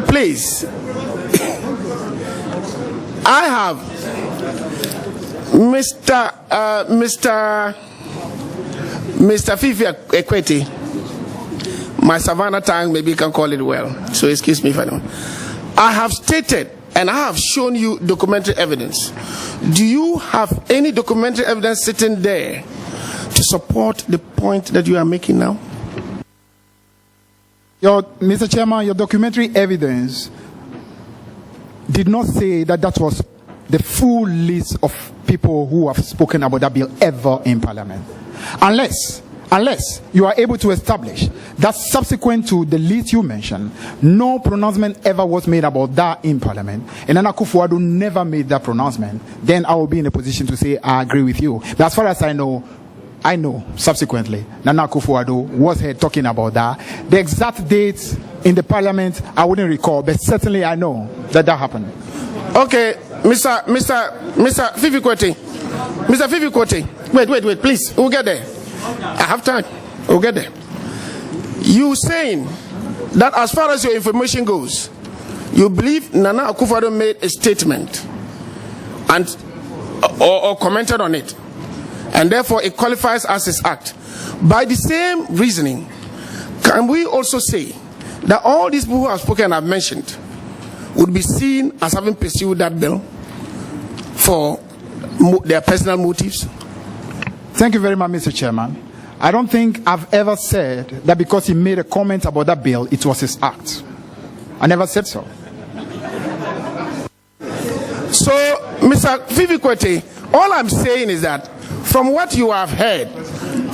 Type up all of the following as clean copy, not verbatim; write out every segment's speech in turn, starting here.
please, I have Mr. Fifi Kwetey. My Savannah tongue, maybe you can call it well. So excuse me if I don't. I have stated and I have shown you documentary evidence. Do you have any documentary evidence sitting there to support the point that you are making now? Mr. Chairman, your documentary evidence did not say that that was the full list of people who have spoken about that bill ever in Parliament. Unless you are able to establish that subsequent to the list you mentioned, no pronouncement ever was made about that in Parliament, and Nana Akufo-Addo never made that pronouncement, then I will be in a position to say I agree with you. But as far as I know subsequently Nana Akufo-Addo was here talking about that. The exact dates in the Parliament I wouldn't recall, but certainly I know that happened. Okay, Mr. Fifi Kwetey. Mr. Fifi Kwetey. Wait, please. We'll get there. I have time. We'll get there. You saying that as far as your information goes, you believe Nana Akufo-Addo made a statement and or commented on it, and therefore it qualifies as his act. By the same reasoning, can we also say that all these people who have spoken and have mentioned would be seen as having pursued that bill for their personal motives? Thank you very much, Mr. Chairman. I don't think I've ever said that because he made a comment about that bill, it was his act. I never said so. So, Mr. Fifi Kwetey, all I'm saying is that from what you have heard,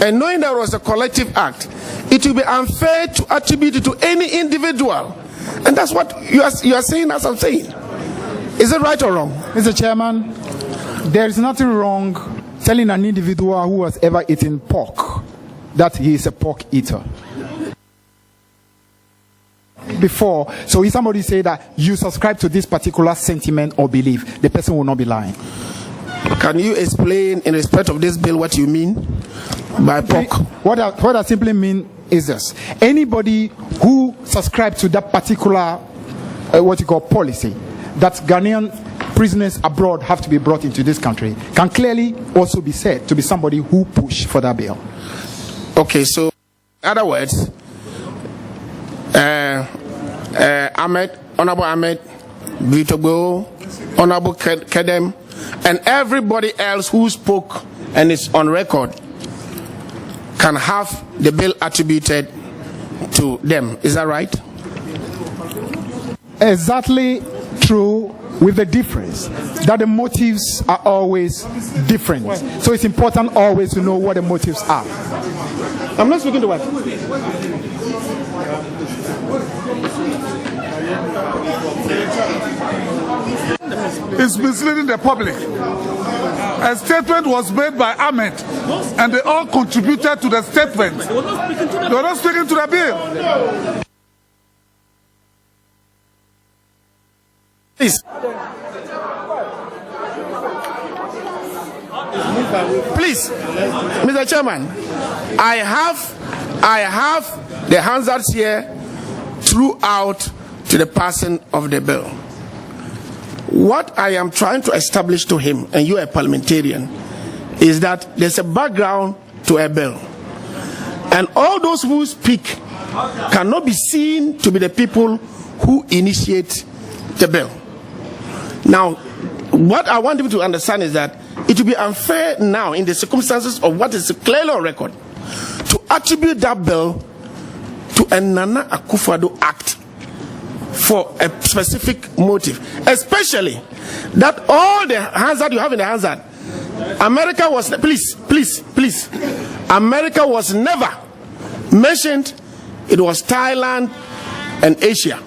and knowing there was a collective act, it will be unfair to attribute it to any individual. And that's what you are saying, as I'm saying. Is it right or wrong? Mr. Chairman, there is nothing wrong telling an individual who has ever eaten pork that he is a pork eater. Before, so if somebody say that you subscribe to this particular sentiment or belief, the person will not be lying. Can you explain in respect of this bill what you mean by pork? What I simply mean is this: anybody who subscribes to that particular policy that Ghanaian prisoners abroad have to be brought into this country can clearly also be said to be somebody who pushed for that bill. Okay, so in other words, Honorable Ahmed, Britogo, Honorable Kedem, and everybody else who spoke and is on record can have the bill attributed to them. Is that right? Exactly true, with the difference that the motives are always different. So it's important always to know what the motives are. I'm not speaking to what? It's misleading the public. A statement was made by Ahmed, and they all contributed to the statement. They were not speaking to the bill. Please, Mr. Chairman, I have the Hansards here throughout to the passing of the bill. What I am trying to establish to him, and you are a parliamentarian, is that there's a background to a bill. And all those who speak cannot be seen to be the people who initiate the bill. Now, what I want people to understand is that it will be unfair now, in the circumstances of what is clearly on record, to attribute that bill to a Nana Akufo-Addo act for a specific motive, especially that all the hazard you have in the hazard, America was, please, America was never mentioned. It was Thailand and Asia.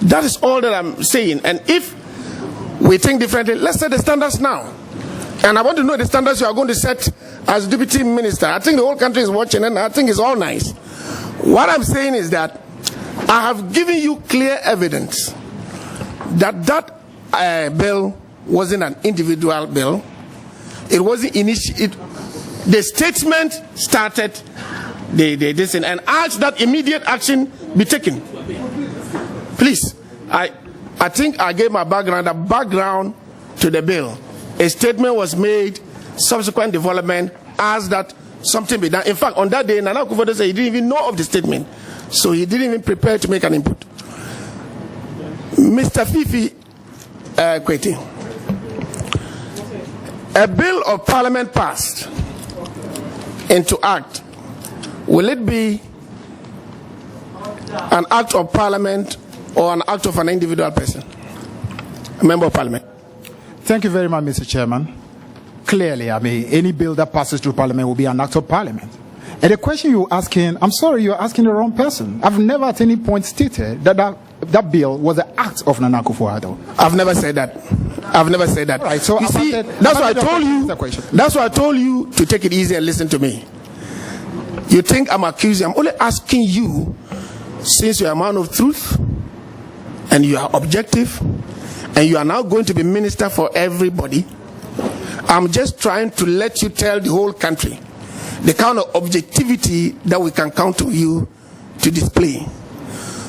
That is all that I'm saying. And if we think differently, let's set the standards now. And I want to know the standards you are going to set as deputy minister. I think the whole country is watching, and I think it's all nice. What I'm saying is that I have given you clear evidence that bill wasn't an individual bill. It wasn't the statement started this and asked that immediate action be taken. Please, I think I gave my background, the background to the bill. A statement was made, subsequent development asked that something be done. In fact, on that day, Nana Akufo-Addo said he didn't even know of the statement. So he didn't even prepare to make an input. Mr. Fifi Kwetey, a bill of parliament passed into act, will it be an act of parliament or an act of an individual person, a member of parliament? Thank you very much, Mr. Chairman. Clearly, I mean, any bill that passes through parliament will be an act of parliament. And the question you're asking, I'm sorry, you're asking the wrong person. I've never at any point stated that bill was an act of Nana Akufo-Addo. I've never said that. I've never said that. Right, so you see, that's why I told you. That's why I told you to take it easy and listen to me. You think I'm accusing? I'm only asking you, since you're a man of truth and you are objective and you are now going to be minister for everybody. I'm just trying to let you tell the whole country the kind of objectivity that we can count on you to display.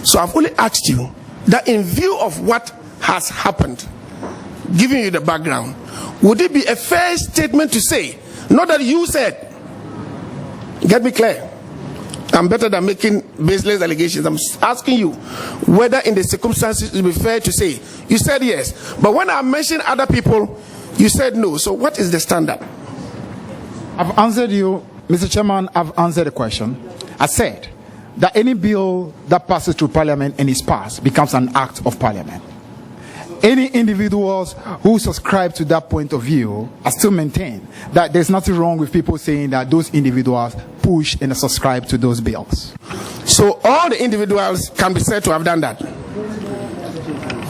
So I've only asked you that in view of what has happened, giving you the background, would it be a fair statement to say, not that you said, get me clear, I'm better than making baseless allegations. I'm asking you whether in the circumstances it would be fair to say, you said yes, but when I mentioned other people, you said no. So what is the standard? I've answered you, Mr. Chairman, I've answered the question. I said that any bill that passes through parliament and is passed becomes an act of parliament. Any individuals who subscribe to that point of view are still maintain that there's nothing wrong with people saying that those individuals push and subscribe to those bills. So all the individuals can be said to have done that?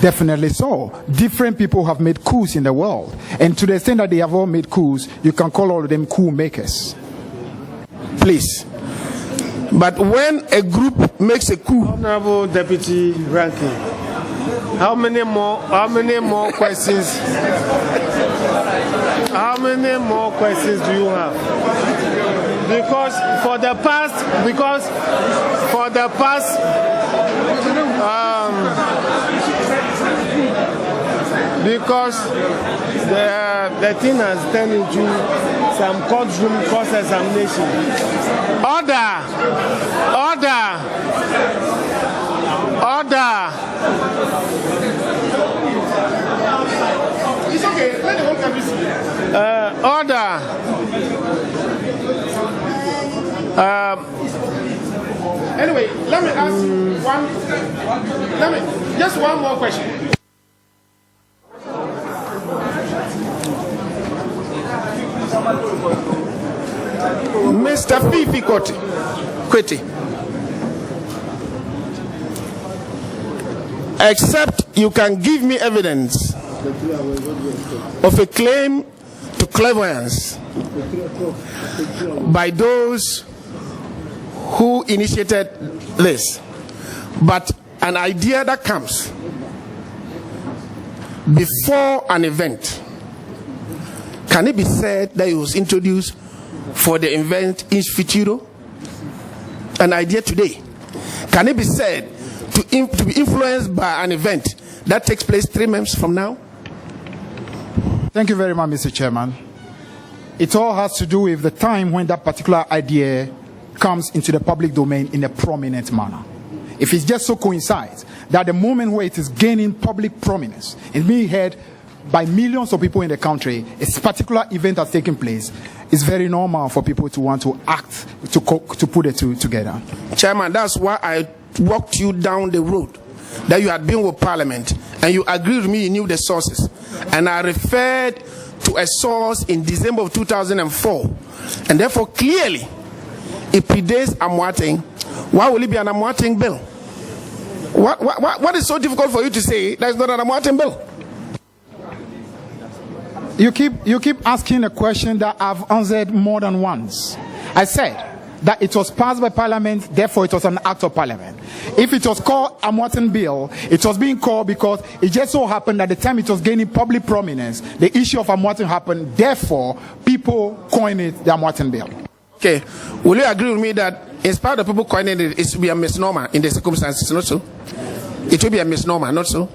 Definitely so. Different people have made coups in the world. And to the extent that they have all made coups, you can call all of them coup makers. Please. But when a group makes a coup... Honorable Deputy Ranking, how many more questions? How many more questions do you have? Because for the past because the thing has turned into some courtroom cross-examination. Order! It's okay. Let the whole country see. Order! Anyway, let me ask you just one more question. Mr. Fifi Kwetey, except you can give me evidence of a claim to clairvoyance by those who initiated this, but an idea that comes before an event, can it be said that it was introduced for the event in futuro? An idea today, can it be said to be influenced by an event that takes place 3 months from now? Thank you very much, Mr. Chairman. It all has to do with the time when that particular idea comes into the public domain in a prominent manner. If it just so coincides that the moment where it is gaining public prominence and being heard by millions of people in the country, a particular event has taken place, it's very normal for people to want to act, to put the two together. Chairman, that's why I walked you down the road that you had been with Parliament and you agreed with me, you knew the sources. And I referred to a source in December of 2004. And therefore, clearly, it predates Amoateng. Why will it be an Amoateng bill? What is so difficult for you to say that it's not an Amoateng bill? You keep asking a question that I've answered more than once. I said that it was passed by Parliament, therefore it was an act of Parliament. If it was called a Amoateng bill, it was being called because it just so happened that the time it was gaining public prominence, the issue of Amoateng happened, therefore people coined it the Amoateng bill. Okay, will you agree with me that in spite of people coining it, it should be a misnomer in the circumstances, not so? it will be a misnomer, not so?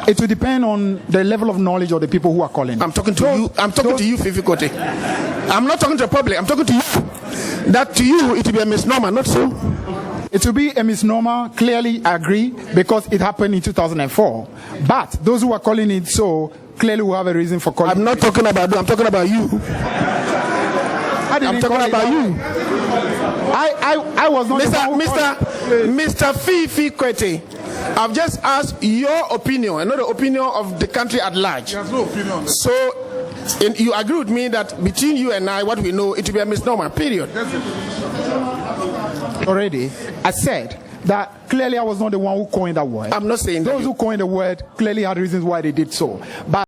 It will depend on the level of knowledge of the people who are calling. I'm talking to you. I'm talking to you, Fifi Kwetey. I'm not talking to the public. I'm talking to you. That to you, it will be a misnomer, not so? It will be a misnomer, clearly I agree, because it happened in 2004. But those who are calling it so clearly will have a reason for calling it. I'm not talking about you. I'm talking about you. I'm talking about you. I was not Mr. Fifi Kwetey. I've just asked your opinion and not the opinion of the country at large. There's no opinion. So, you agree with me that between you and I, what we know, it will be a misnomer, period. Already, I said that clearly I was not the one who coined that word. I'm not saying that. Those who coined the word clearly had reasons why they did so. But